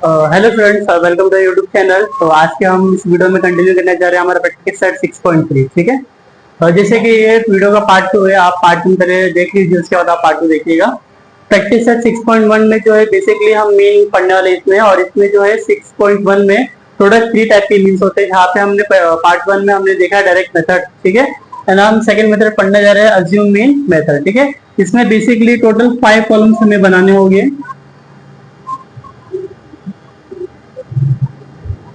Hello friends, welcome to YouTube channel. तो आज के हम इस वीडियो में कंटिन्यू करने जा रहे हैं हमारा प्रैक्टिस सेट 6.3। ठीक है। जैसे कि ये वीडियो का पार्ट 2 है, आप पार्ट 1 पहले देख लीजिए, उसके बाद आप पार्ट 2 देखिएगा। प्रैक्टिस सेट 6.1 में जो है बेसिकली हम मीन पढ़ने वाले इसमें, और इसमें जो है 6.1 में टोटल 3 टाइप के मीन्स होते हैं। जहाँ पे हमने पार्ट 1 में हमने देखा डायरेक्ट मेथड, ठीक है, एंड हम सेकंड मेथड पढ़ने जा रहे हैं अज्यूम मीन मेथड। ठीक है। इसमें बेसिकली टोटल 5 कॉलम्स हमें बनाने होंगे।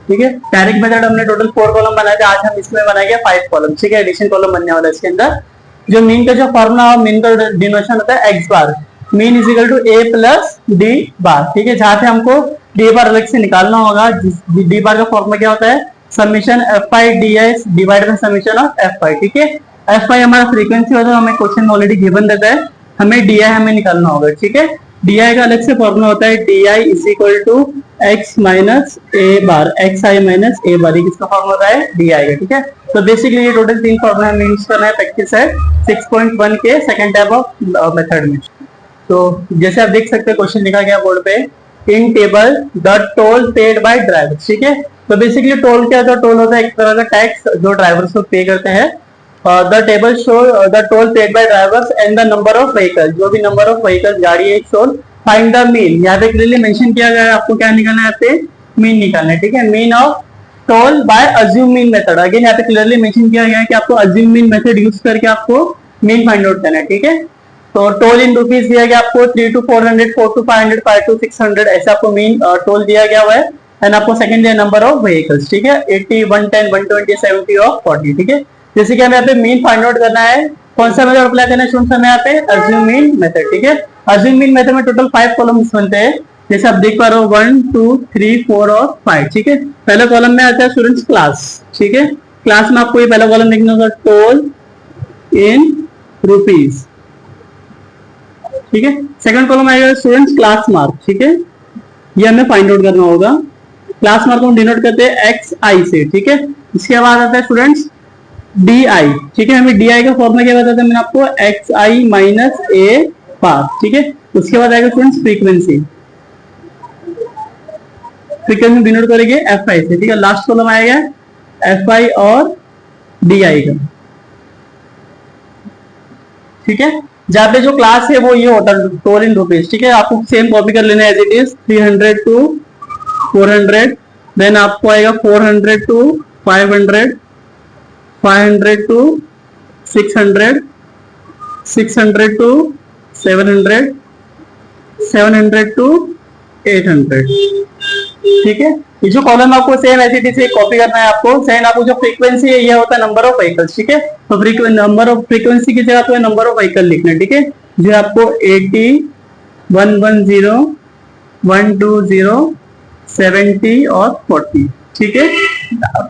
ठीक है। डायरेक्ट मेथड हमने टोटल 4 कॉलम बनाए थे, आज हम इसमें बनाएंगे 5 कॉलम। ठीक है। एडिशन कॉलम बनने वाला है इसके अंदर। जो मीन का जो फॉर्मूला और मीन का डिनोशन होता है x bar, mean is equal to A plus D bar. ठीक है। जहां पे हमको डी बार अलग से निकालना होगा। डी बार का फॉर्मूला क्या होता है? Summation F I D S divide by summation of F I. ठीक है। एफ आई हमारा फ्रीक्वेंसी होता है, हमें क्वेश्चन ऑलरेडी गिवन देता है, हमें डी आई हमें निकालना होगा। ठीक है। डी आई का अलग से फॉर्मूला होता है D I is equal to X minus A bar, X I minus A bar. किसका फॉर्मूला है? डी आई का। ठीक है। तो बेसिकली ये टोटल 3 फॉर्मूला हमें यूज करना है प्रैक्टिस है 6.1 के सेकंड टाइप ऑफ मेथड में। तो जैसे आप देख सकते हैं क्वेश्चन लिखा गया बोर्ड पे, इन table the toll paid by driver. ठीक है। तो बेसिकली टोल क्या होता है? टोल होता है एक तरह का टैक्स जो ड्राइवर्स को पे करते हैं। The table show the toll paid by drivers and the number of vehicle, जो भी नंबर ऑफ व्हीकल गाड़ी है शोल। फाइंड द मीन, यहाँ पे क्लियरली मेंशन किया गया है आपको क्या निकालना है, यहाँ पे मीन निकालना है। ठीक है। Mean of toll by assume mean method, again यहाँ पे क्लियरली मेंशन किया गया है कि आपको अज्यूम मीन मेथड यूज करके आपको मीन फाइंड आउट करना है। ठीक है। तो टोल इन रुपीज दिया गया आपको 3 to 400, 4 to 500, 5 to 600, ऐसा आपको मीन टोल दिया गया हुआ है। एंड आपको सेकंड दिया नंबर ऑफ व्हीकल्स। ठीक है। 80, 110, 120, 70 और 40। ठीक है। जैसे कि हमें यहाँ पे मीन फाइंड आउट करना है, कौन सा मेथड अप्लाई करना है स्टूडेंट्स हमें यहाँ पे? Assume mean method. ठीक है। अज्यूम मीन मेथड में टोटल 5 कॉलम्स बनते हैं, जैसे आप देख पा रहे हो 1, 2, 3, 4 और 5। ठीक है। पहले कॉलम में आता है स्टूडेंट्स क्लास। ठीक है। क्लास में आपको ये पहला कॉलम देखना होगा, टोल इन रुपीज। ठीक है। सेकंड कॉलम आएगा स्टूडेंट्स क्लास मार्क। ठीक है। ये हमें फाइंड आउट करना होगा। क्लास मार्क हम डिनोट करते हैं एक्स आई से। ठीक है। इसके बाद आता है स्टूडेंट्स डी आई। ठीक है। हमें डी आई का फॉर्मूला क्या बताया था मैंने आपको? X I minus A bar. ठीक है। उसके बाद आएगा स्टूडेंट्स फ्रीक्वेंसी, फ्रीक्वेंसी डिनोट करेंगे एफ आई से। ठीक है। लास्ट कॉलम आएगा एफ आई और डी आई का। ठीक है। जहां पे जो क्लास है वो ये होता है टोल इन रुपीज। ठीक है। आपको सेम कॉपी कर लेना है as it is, 300 to 400, then आपको आएगा 400 to 500, 500 to 600, 600 to 700, 700 to 800। ठीक है। ये जो कॉलम आपको सेम एसिटी से कॉपी करना है आपको। सेम आपको जो फ्रीक्वेंसी है ये होता है नंबर ऑफ व्हीकल्स। ठीक है। तो नंबर ऑफ फ्रीक्वेंसी की जगह आपको नंबर ऑफ व्हीकल लिखना है। ठीक है। जो आपको 80, 110, 120, 70 और 40। ठीक है।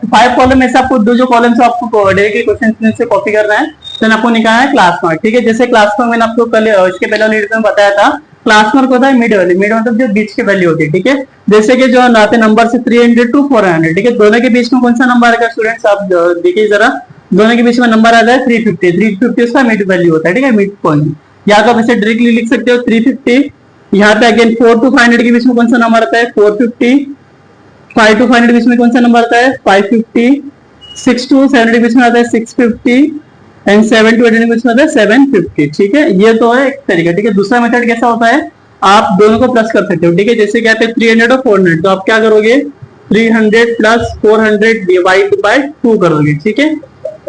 5 कॉलम में से आपको जो कॉलम से आपको डायरेक्टली क्वेश्चन से कॉपी करना है, तो आपको निकालना है क्लास मार्क। ठीक है। जैसे क्लास मार्क मैंने आपको कल इसके पहले वीडियो में बताया था, क्लास मार्क होता है मिड वैल्यू, मिड मतलब जो बीच की वैल्यू होती है। ठीक है। जैसे कि जो आते नंबर से 300 to 400। ठीक है। दोनों के बीच में कौन सा नंबर आएगा स्टूडेंट्स? आप देखिए जरा, दोनों के बीच में नंबर आता है 350। 350 उसका मिड वैल्यू होता है। ठीक है। मिड पॉइंट, या तो आप इसे डायरेक्टली लिख सकते हो 350। यहाँ पे अगेन 4 to 500 के बीच में कौन सा नंबर आता है? 450। 5 to 500 के बीच में कौन सा नंबर आता है? 550। 6 to 700 के बीच में आता है 650 एंड 7 to 800 के बीच में आता है 750। ठीक है। ये तो है एक तरीका। ठीक है। दूसरा मेथड कैसा होता है? आप दोनों को प्लस कर सकते हो। ठीक है। जैसे कहते हैं 300 और 400, तो आप क्या करोगे? 300 प्लस 400 डिवाइड बाय 2 करोगे। ठीक है।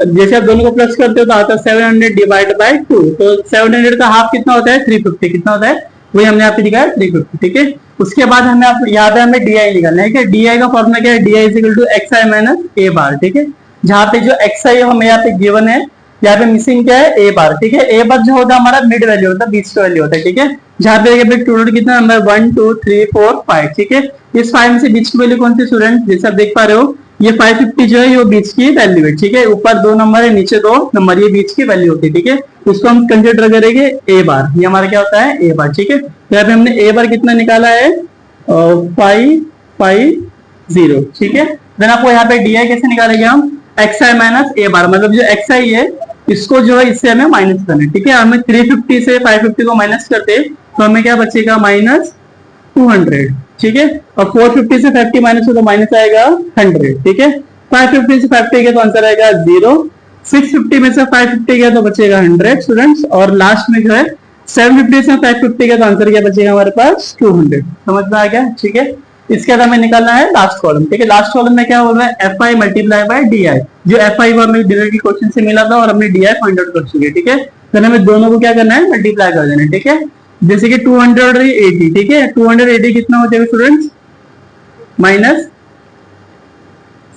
जैसे आप दोनों को प्लस करते हो तो आता है 700 डिवाइड बाय 2। तो 700 का हाफ कितना होता है? 350। कितना होता है? वही हमने यहाँ पे लिखा है 350। ठीक है। उसके बाद हमें यहाँ पे हमें डी आई निकालना है। डी आई का फॉर्मूला क्या है? D I is equal to X I minus A bar. ठीक है। जहाँ पे जो एक्स आई हमें यहाँ पे गिवन है, यहाँ पे मिसिंग क्या है? ए बार। ठीक है। ए बार जो होता है हमारा मिड वैल्यू होता है, बीच का वैल्यू होता है। ठीक है। जहाँ पे टोटल कितना नंबर 1, 2, 3, 4, 5। ठीक है। इस 5 में से बीच की वैल्यू कौन सी स्टूडेंट? जैसे आप देख पा रहे हो ये 550 जो है ये बीच की वैल्यू है। ठीक है। ऊपर 2 नंबर है, नीचे 2 नंबर, ये बीच की वैल्यू होती है। ठीक है। उसको हम कंसिडर करेंगे ए बार। ये हमारा क्या होता है? ए बार। ठीक है। यहाँ पे हमने ए बार कितना निकाला है? 550। ठीक है। देन आपको यहाँ पे डी आई कैसे निकालेंगे हम? एक्स आई माइनस ए बार, मतलब जो एक्स आई है इसको जो है इससे हमें माइनस करना है। ठीक है। हमें 350 से 550 को माइनस करते तो हमें क्या बचेगा? -200। ठीक है। और 450 से 50 माइनस हो तो माइनस आएगा 100, ठीक है। 550 से 50 गया तो आंसर आएगा 0। 650 में से 550 गया तो बचेगा 100 स्टूडेंट्स। और लास्ट में जो है 750 से 550 गया तो आंसर क्या बचेगा हमारे पास 200। समझ में आ गया, ठीक है। इसके बाद हमें निकालना है लास्ट कॉलम, ठीक है। लास्ट कॉलम में क्या बोल रहा है, F I multiply by D I. जो एफ आई वो हमें डिनर की क्वेश्चन से मिला था और हमने डी आई फाइंड आउट कर चुके हैं, ठीक है। तो हमें दोनों को क्या करना है, मल्टीप्लाई कर देना है, ठीक है। जैसे कि 280, ठीक है। 280 कितना हो जाएगा स्टूडेंट्स, माइनस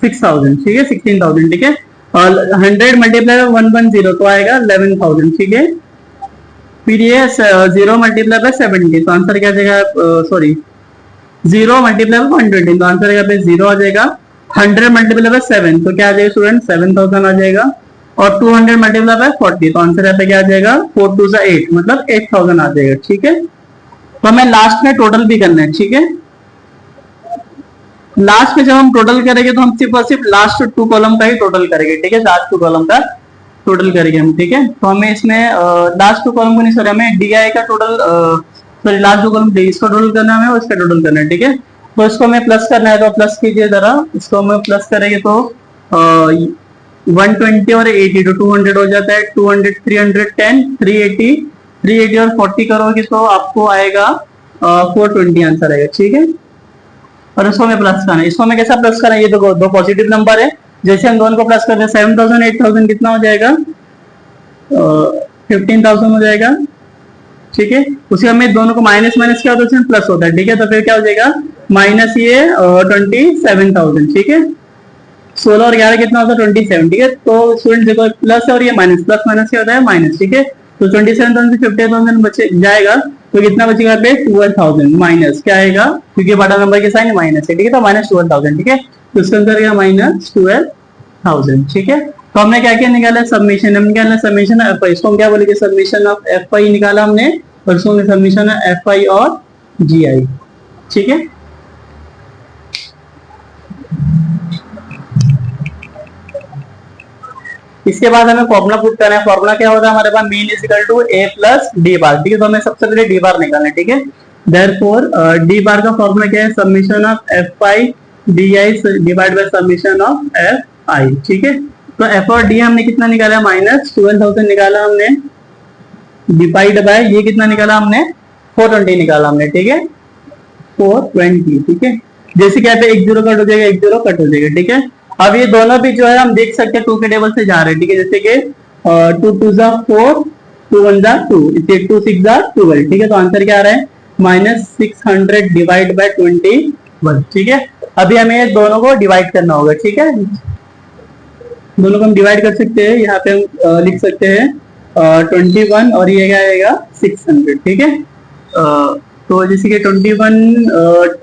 6000, ठीक है, 16000, ठीक है। और 100 मल्टीप्लाई 110 तो आएगा 11000, ठीक है। फिर ये 0 मल्टीप्लाई बाय 70 तो आंसर क्या आ जाएगा, सॉरी 0 मल्टीप्लाई बाय 120 तो आंसर क्या पे 0 आ जाएगा। 100 मल्टीप्लाई बाय 7 तो क्या आ जाएगा स्टूडेंट, 7000 आ जाएगा। और 200 मल्टीप्लाई बाय 40 तो आंसर यहाँ पे क्या आ जाएगा, 4 2 8 मतलब 8000 आ जाएगा, ठीक है। तो हमें लास्ट में टोटल भी करना है, ठीक है। लास्ट में जब हम टोटल करेंगे तो हम सिर्फ और सिर्फ लास्ट 2 कॉलम का ही टोटल करेंगे, ठीक है। लास्ट 2 कॉलम का टोटल करेंगे हम, ठीक है। तो हमें इसमें लास्ट 2 कॉलम को नहीं, सॉरी हमें डी आई का टोटल, सॉरी लास्ट 2 कॉलम इसका टोटल करना है और इसका टोटल करना है, ठीक है। तो इसको हमें प्लस करना है तो प्लस कीजिए जरा। इसको हमें प्लस करेंगे तो 120 और 80 तो 200 हो जाता है। 200 310 380 380 और 40 करोगे तो आपको आएगा 420 आंसर आएगा, ठीक है। और इसको हमें प्लस करना है। इसको हमें कैसा प्लस करना है, ये तो दो पॉजिटिव नंबर है। जैसे हम दोनों को प्लस करते हैं 7000 8000 कितना हो जाएगा, 15000 हो जाएगा, ठीक है। उसी हमें दोनों को माइनस माइनस क्या होता है, प्लस होता है, ठीक है। तो फिर क्या हो जाएगा, माइनस ये 27000, ठीक है। 16 और 11 कितना होता है 27, ठीक है। तो स्टूडेंट देखो प्लस और ये माइनस, प्लस माइनस क्या होता है माइनस, ठीक है। तो 27,000 से 50,000 बचे जाएगा तो कितना बचेगा पे 12,000 माइनस क्या आएगा, क्योंकि बड़ा नंबर के साइन माइनस है, ठीक है। तो माइनस 12,000, ठीक है। तो इसका आंसर क्या माइनस 12,000, ठीक है। तो हमने क्या क्या निकाला, सबमिशन हम निकाला, सबमिशन एफ आई, इसको हम क्या बोलेंगे, सबमिशन ऑफ एफ आई निकाला हमने, और इसको हमने सबमिशन ऑफ एफ आई और जी आई, ठीक है। इसके बाद हमें फॉर्मूला पुट करना है। फॉर्मूला क्या होता है हमारे पास, mean is equal to A plus D bar, ठीक है। तो हमें सबसे पहले डी बार निकालना है, ठीक है। देयरफॉर डी बार का फॉर्मूला क्या है, summation of F I D I divide by summation of F I, ठीक है। तो एफ और डी हमने कितना निकाला, माइनस 12,000 निकाला हमने, डिवाइड बाय ये कितना निकाला हमने 420 निकाला हमने, ठीक है, 420, ठीक है। जैसे क्या पे 1 0 कट हो जाएगा, 1 0 कट हो जाएगा, ठीक है। अब ये दोनों भी जो है हम देख सकते हैं 2 के टेबल से जा रहे हैं, ठीक है। जैसे कि 2 2 जा 4 2 1 जा 2 इसे 2 6 जा 12, ठीक है। तो आंसर क्या आ रहा है, माइनस 600 डिवाइड बाय 21, ठीक है। अभी हमें दोनों को डिवाइड करना होगा, ठीक है। दोनों को हम डिवाइड कर सकते हैं, यहाँ पे हम लिख सकते हैं 21 और ये क्या आएगा 600, ठीक है। तो जैसे कि 21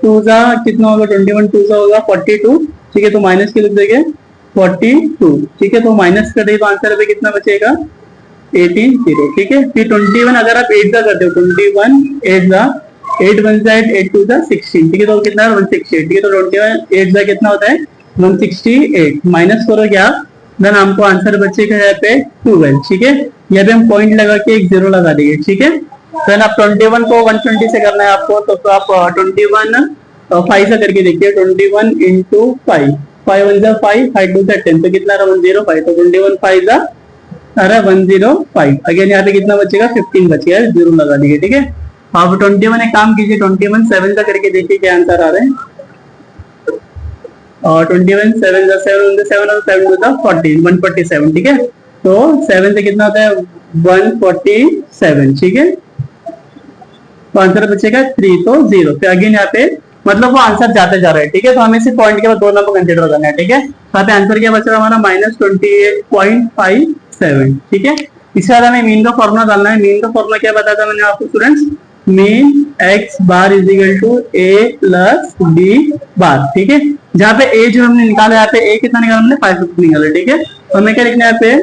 2 जा कितना होगा, 21 2 जा होगा 42, ठीक है। तो माइनस के लिख देंगे 42, ठीक है। तो माइनस कर दे तो आंसर पे कितना बचेगा 18 0, ठीक है। फिर 21 अगर आप 8 का करते हो, 21 8 जा 8 1 जा 8 2 जा 16, ठीक है। तो कितना है 168, ठीक है। तो 21 8 जा कितना होता है 168, माइनस करो क्या, देन हमको आंसर बचेगा यहाँ पे 12, ठीक है। यहाँ पे हम पॉइंट लगा के एक 0 लगा देंगे, ठीक है। देन आप 21 को 120 से करना है आपको, तो आप 21 5 से करके देखिए, 21 इंटू 5 5 1 जा 5 5 2 जा 10 तो कितना 105, तो 21 5 जा 105। अगेन यहाँ पे कितना बचेगा 15 बचेगा, 0 लगा दीजिए, ठीक है। आप 21 एक काम कीजिए, 21 7 का करके देखिए क्या आंसर आ रहे हैं। और 21 7 जा 7 7 और 7 जा 14 147, ठीक है। तो 7 से कितना होता है 147, ठीक है। तो आंसर बचेगा 3 तो 0, फिर अगेन यहाँ पे मतलब वो आंसर जाते जा रहा है, ठीक है। तो हमें सिर्फ पॉइंट के बाद दोनों को कंसीडर करना है, ठीक है। तो यहाँ पे आंसर क्या बचा हमारा -28.57, ठीक है। इसके बाद हमें मीन का फॉर्मूला डालना है। मीन का फॉर्मूला क्या बताया था मैंने आपको students, mean x bar is equal to A plus b bar, ठीक है। जहाँ पे ए जो हमने निकाला, यहाँ पे ए कितना निकाला हमने 550 निकाला, ठीक है। तो हमें क्या लिखना है यहाँ पे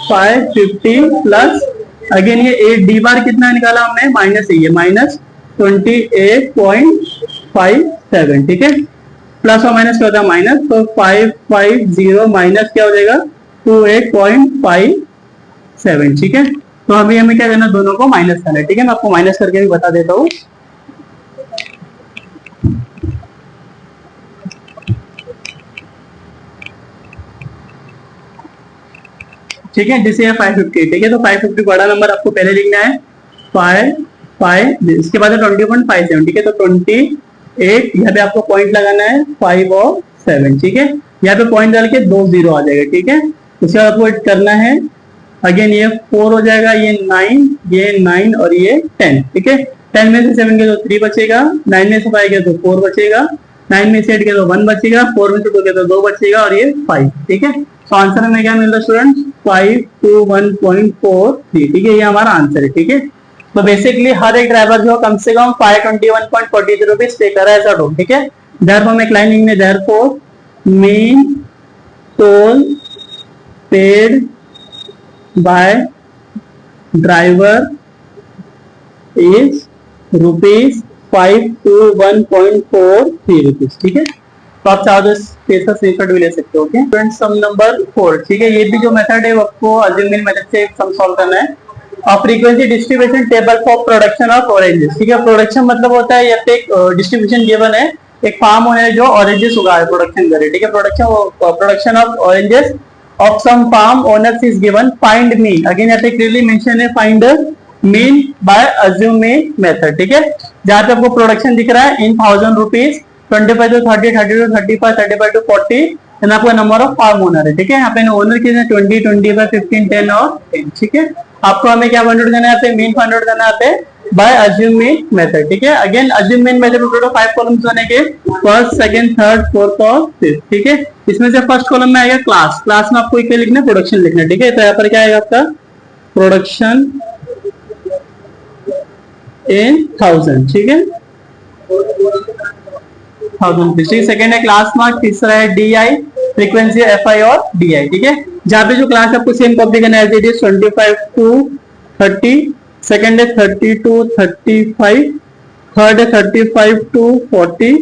550 प्लस अगेन ये ए डी बार कितना निकाला हमने, माइनस ये माइनस 28.57, ठीक है। प्लस और माइनस क्या होता है माइनस, तो 550 माइनस क्या हो जाएगा 28.57, ठीक है। तो अभी हमें क्या करना है, दोनों को माइनस करना है, ठीक है। मैं आपको माइनस करके भी बता देता हूँ। ठीक है, जिसे 550, ठीक है। तो 550 बड़ा नंबर आपको पहले लिखना है, 5 इसके बाद 20.57, ठीक है। तो 28, यहाँ पे आपको पॉइंट लगाना है 5 और 7, ठीक है। यहाँ पे पॉइंट डाल के 2 0 आ जाएगा, ठीक है। उसके बाद आपको करना है अगेन, ये 4 हो जाएगा, ये 9 और ये 10, ठीक है। 10 में से 7 के तो 3 बचेगा, 9 में से 5 के तो 4 बचेगा, 9 में से 8 के तो 1 बचेगा, 4 में से 2 के तो 2 बचेगा और ये 5, ठीक है। तो आंसर हमें क्या मिल रहा है स्टूडेंट्स, 521.43, ठीक है। ये हमारा आंसर है, ठीक है। तो बेसिकली हर एक ड्राइवर जो कम से कम 521.43 रुपीज पे कर रहा है ऐसा टोल, ठीक है। देयरफॉर हम एक लाइन लिखेंगे, therefore mean toll paid by driver is ₹521.43 rupees, ठीक है। तो आप चाहो तो इसका स्क्रीनशॉट भी ले सकते हो, ओके। फ्रेंड्स सम नंबर 4, ठीक है। ये भी जो मेथड है वो आपको अज्यूमिंग मेथड से सम सॉल्व करना है। और frequency distribution table for production of oranges, ठीक है। प्रोडक्शन मतलब होता है, यहाँ पे एक डिस्ट्रीब्यूशन गिवन है, एक फार्म है जो ऑरेंजेस उगा है, प्रोडक्शन करे, ठीक है। Production of oranges of some farm owners is given, find mean, again यहाँ पे क्लियरली मेंशन है, find mean by assuming method, ठीक है। जहां पे आपको प्रोडक्शन दिख रहा है in 1000 rupees, 25 to 30, 30 to 35, 35 to 40, and आपका नंबर ऑफ फार्म ओनर है, ठीक है। यहाँ पे ओनर कितने 20, 25, 15, 10 और 10, ठीक है। आपको हमें क्या फाइंड आउट करना है, मीन फाइंड आउट करना है बाय अज्यूमिंग मेथड, ठीक है। अगेन अज्यूमिंग मेथड में टोटल 5 कॉलम्स बनेंगे, फर्स्ट, सेकंड, थर्ड, फोर्थ और फिफ्थ, ठीक है। इसमें से फर्स्ट कॉलम में आएगा क्लास, क्लास में आपको क्या लिखना है, प्रोडक्शन लिखना है, ठीक है। तो यहाँ पर क्या आएगा आपका प्रोडक्शन इन 1000, ठीक है, 1000 रुपीज, ठीक है। सेकंड है क्लास मार्क, तीसरा है DI, फ्रीक्वेंसी FI और DI, ठीक है। जहां पे जो क्लास आपको सेम कॉपी करना है, 25 to 30, सेकंड है 30 to 35, थर्ड है 35 to 40,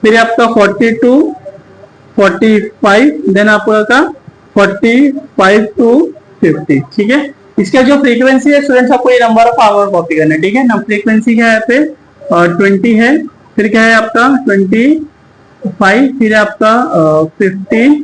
फिर आपका 40 to 45, देन आपका 45 to 50, ठीक है। इसका जो फ्रीक्वेंसी है स्टूडेंट्स, आपको ये नंबर ऑफ आवर कॉपी करना है, ठीक है ना। फ्रीक्वेंसी क्या है यहाँ पे 20 है, फिर क्या है आपका 25, फिर आपका 15,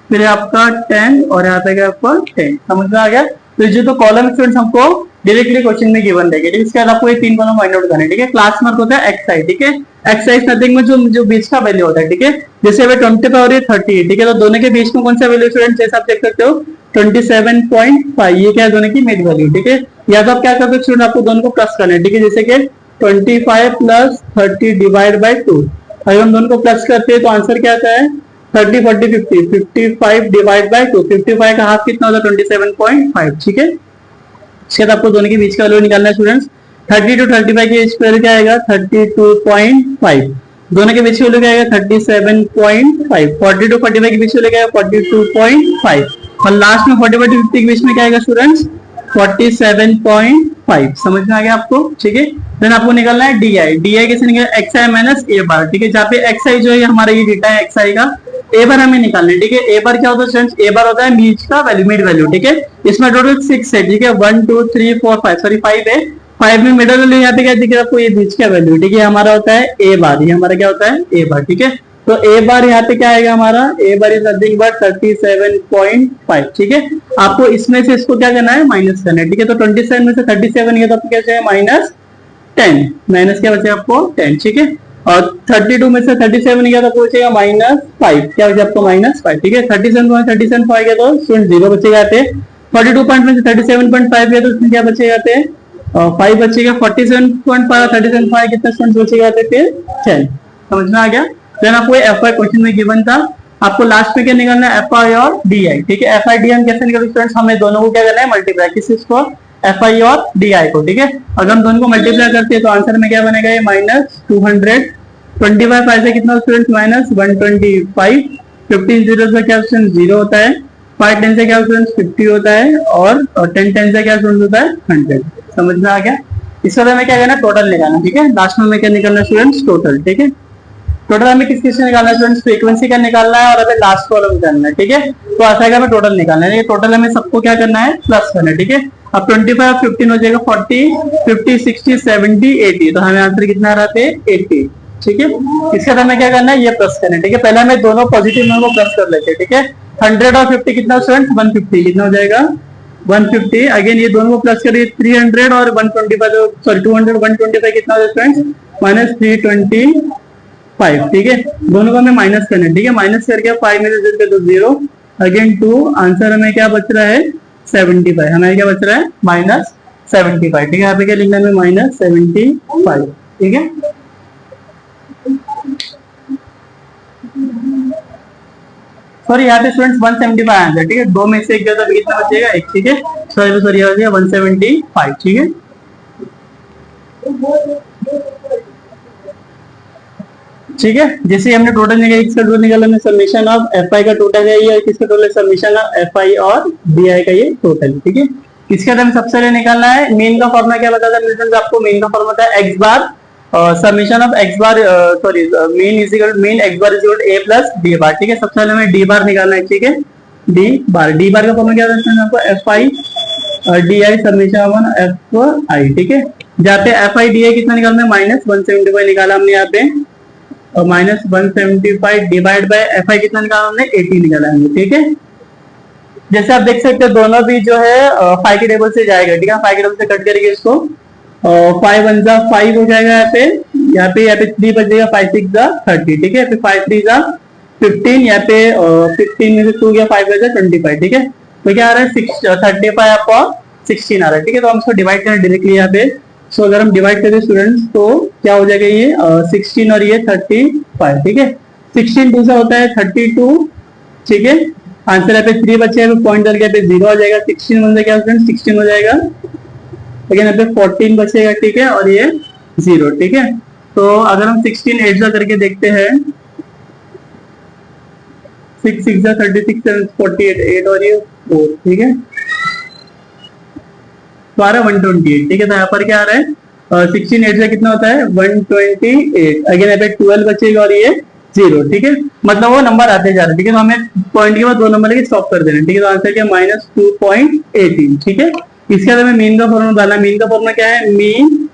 फिर आपका 10 और यहाँ पे क्या आपका 10, समझ में आ गया। तो जो तो कॉलम स्टूडेंट्स हमको डायरेक्टली क्वेश्चन में गिवन रहेगा, ठीक है। इसके बाद आपको ये 3 कॉलम फाइंड आउट करना है, ठीक है। क्लास मार्क होता है XI, ठीक है। XI नथिंग में जो बीच का वैल्यू होता है, ठीक है। जैसे अभी 20 और 30, ठीक है। तो दोनों के बीच में कौन सा वैल्यू स्टूडेंट, जैसे आप देख सकते हो 27.5, ये क्या है दोनों की मिड वैल्यू, ठीक है। या तो आप क्या करते हो स्टूडेंट, आपको दोनों को प्लस करना है, ठीक है। जैसे कि 25 + 30 डिवाइड बाय 2, अगर हम दोनों को प्लस करते हैं तो आंसर क्या आता है 30, 40, 50, 55 डिवाइड बाय 2, 55 का हाफ कितना होता है 27.5, ठीक है। इसके बाद आपको दोनों के बीच का वैल्यू निकालना है स्टूडेंट्स। 30 to 35 के बीच वैल्यू क्या आएगा 32.5, दोनों के बीच की वैल्यू क्या आएगा 37.5, 40 to 45 के बीच वैल्यू क्या आएगा 42.5, और लास्ट में 45 to 50 के बीच में क्या आएगा स्टूडेंट्स 47.5, समझ में आ गया आपको, ठीक है। देन आपको निकालना है DI कैसे निकलेगा XI माइनस A बार, ठीक है। जहाँ पे XI जो है हमारा ये डेटा है XI का, A बार हमें निकालना है, ठीक है। A बार क्या होता है स्टूडेंट्स, A बार होता है बीच का वैल्यू, मिड वैल्यू, ठीक है। इसमें टोटल 6 है, ठीक है। 1 2 3 4 5, सॉरी 5 है, 5 में मिडिल वैल्यू यहाँ पे क्या दिख रहा है आपको, ये बीच का वैल्यू, ठीक है। हमारा होता है A बार, ये हमारा क्या होता है A बार, ठीक है। तो A बार यहाँ पे क्या आएगा हमारा, A bar is nothing but 37.5, ठीक है। आपको इसमें से इसको क्या करना है, माइनस करना है, ठीक है। तो 27 में से 37 गया तो आपको क्या चाहिए -10, माइनस क्या बचेगा आपको 10, ठीक है। और 32 में से 37 गया तो आपको बचेगा -5, क्या बचेगा आपको -5, ठीक है। 37 में 37.5 गया तो स्टूडेंट 0 बचेगा यहाँ पे। 42 पॉइंट में से 37.5 गया तो इसमें क्या बचेगा यहाँ पे 5 बचेगा। 47.5 37.5 कितना स्टूडेंट बचेगा यहाँ पे फिर 10, समझ में आ गया। देन आपको FI क्वेश्चन में गिवन था, आपको लास्ट में क्या निकालना है FI और DI, ठीक है। FI DI हम कैसे निकालते स्टूडेंट्स, हमें दोनों को क्या करना है मल्टीप्लाई, किस को FI और DI को, ठीक है। अगर हम दोनों को मल्टीप्लाई करते हैं तो आंसर में क्या बनेगा, ये -200, 25 5 से कितना स्टूडेंट्स -125, 15 जीरो से क्या स्टूडेंट 0 होता है, 5 10 से क्या स्टूडेंट्स 50 होता है, और 10 10 से क्या स्टूडेंट्स होता है 100, समझ में आ गया। इस वाले में क्या करना है, टोटल निकालना, ठीक है। लास्ट में क्या निकालना स्टूडेंट्स, टोटल, ठीक है। टोटल हमें किस किस निकालना है स्टूडेंट्स, फ्रीक्वेंसी का निकालना है और हमें लास्ट कॉलम करना है, ठीक है। तो ऐसा है हमें टोटल निकालना है, टोटल हमें सबको क्या करना है प्लस करना है, ठीक है। अब 25 15 हो जाएगा 40 50 60 70 80, तो हमें आंसर कितना आ रहा है 80, ठीक है। इसके बाद हमें क्या करना है, ये प्लस करना है, ठीक है। पहले हमें दोनों पॉजिटिव नंबर को प्लस कर लेते हैं, ठीक है। 100 और 50 कितना स्टूडेंट 150, कितना हो जाएगा 150। अगेन ये दोनों को प्लस करिए 300 और 125, सॉरी 200 125 कितना हो जाएगा स्टूडेंट -325, ठीक है। दोनों को हमें माइनस करना है, ठीक है। माइनस करके 5 में से तो 0, अगेन 2, आंसर हमें क्या बच रहा है 75, हमें क्या बच रहा है -75, ठीक है। यहाँ पे क्या लिखना है -75, ठीक है। सॉरी यहाँ पे स्टूडेंट्स 175 आंसर, ठीक है। दो में से एक गया तो कितना बचेगा 1, ठीक है। सॉरी 175, ठीक है। ठीक है, जैसे हमने टोटल निकाला, इसका टोटल निकाला हमने समीशन ऑफ एफ आई का टोटल है ये, किसका total summation of F I और बी आई का ये टोटल, ठीक है। इसके बाद हमें सबसे पहले निकालना है मीन का फॉर्मूला, क्या बताया था आपको, मीन का फॉर्मूला था x bar summation of x bar, sorry mean x bar is equal A plus D bar, ठीक है। सबसे पहले हमें डी बार निकालना है, ठीक है। डी बार का फॉर्मूला क्या था आपको, F I D I summation of F I, ठीक है। जहाँ पे एफ आई डी आई कितना निकालना है -175 निकाला हमने यहाँ पे, और -175 डिवाइड बाय एफ आई कितना निकाला हमने 80 निकाला हमने, ठीक है। जैसे आप देख सकते हो दोनों भी जो है 5 के टेबल से जाएगा, ठीक है। 5 के टेबल से कट करेंगे इसको, 5 1 जा 5 हो जाएगा यहाँ पे 3 बचेगा, 5 6 जा 30, ठीक है। फिर 5 3 जा 15, यहाँ पे 15 में से 2 गया 5 बचा 25, ठीक है। तो क्या आ रहा है 35 अपॉन 16 आ रहा है, ठीक है। तो हम इसको डिवाइड करें डायरेक्टली यहाँ पे। सो अगर हम डिवाइड करें स्टूडेंट्स तो क्या हो जाएगा ये 16 और ये 35, ठीक है। 16 2 से होता है 32, ठीक है। आंसर यहाँ पे 3 बचे हैं, पॉइंट करके यहाँ पे 0 आ जाएगा, 16 बन जाएगा स्टूडेंट 16 हो जाएगा, लेकिन यहाँ पे 14 बचेगा, ठीक है, और ये 0, ठीक है। तो अगर हम 16 8 करके देखते हैं, 6 6 36 48 8 और ये 4, ठीक है। तो आ रहा है 128, ठीक है। तो यहाँ पर क्या आ रहा है 16 8 से कितना होता है 128, अगेन यहाँ पे 12 बचेगा और ये 0, ठीक है। मतलब वो नंबर आते जा रहे हैं, ठीक है। तो हमें पॉइंट के बाद 2 नंबर लेके स्टॉप कर देना, ठीक है। तो आंसर क्या -2.18, ठीक है। इसके बाद हमें मीन का फॉर्मूला डालना है। मीन का फॉर्मूला क्या है, mean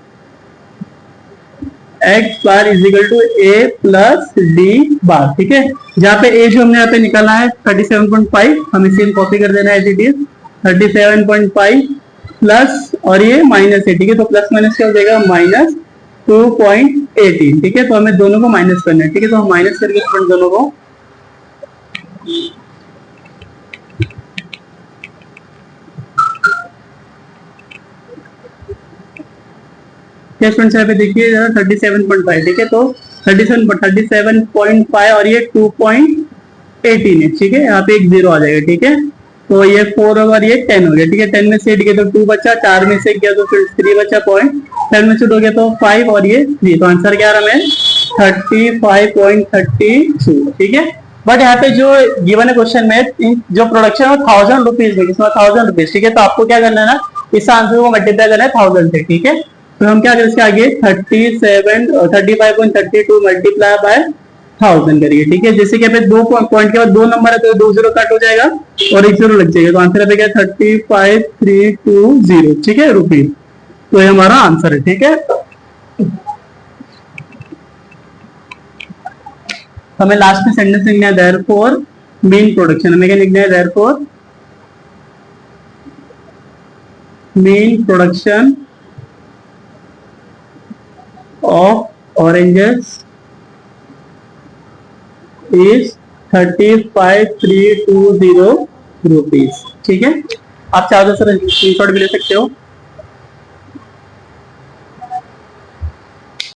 x bar is equal to A plus D bar, ठीक है। जहाँ पे ए जो हमने यहाँ पे निकाला है 37.5, हमें सेम कॉपी कर देना है एज इट इज 37.5 प्लस और ये माइनस है, ठीक है। तो प्लस माइनस क्या हो जाएगा -2.18, ठीक है। तो हमें दोनों को माइनस करना है, ठीक है। तो हम माइनस करके स्टूडेंट दोनों को, क्या स्टूडेंट्स यहाँ पे देखिए 37.5, ठीक है। तो 37.5 और ये 2.18 है, ठीक है। यहाँ पे एक 0 आ जाएगा, ठीक है। तो ये 4 और ये 10 हो गया, ठीक है। 10 में से 8 गया तो 2 बचा, 4 में से गया तो फिर 3 बचा पॉइंट, 10 में से 2 गया तो 5 और ये 3, तो आंसर क्या आ रहा है 35.32, ठीक है। बट यहाँ पे जो गिवन है क्वेश्चन में, जो प्रोडक्शन है 1000 रुपीज में, किसमें 1000 रुपीज, ठीक है। तो आपको क्या करना है ना, इस आंसर को मल्टीप्लाई करना है 1000 से, ठीक है। तो हम क्या करें इसके आगे 35.32 मल्टीप्लाई बाय 1000 करिए, ठीक है। जैसे कि दो पॉइंट के बाद 2 नंबर है तो 2 0 कट हो जाएगा और 1 0 लग जाएगा, तो आंसर पे क्या 35320, ठीक है, रुपीज। तो ये हमारा आंसर है, ठीक है। हमें लास्ट में सेंटेंस लिखना है देयरफॉर मीन प्रोडक्शन, हमें क्या लिखना है therefore mean production of oranges is 35,320 rupees, ठीक है। आप चाहो तो सर स्क्रीनशॉट भी ले सकते हो।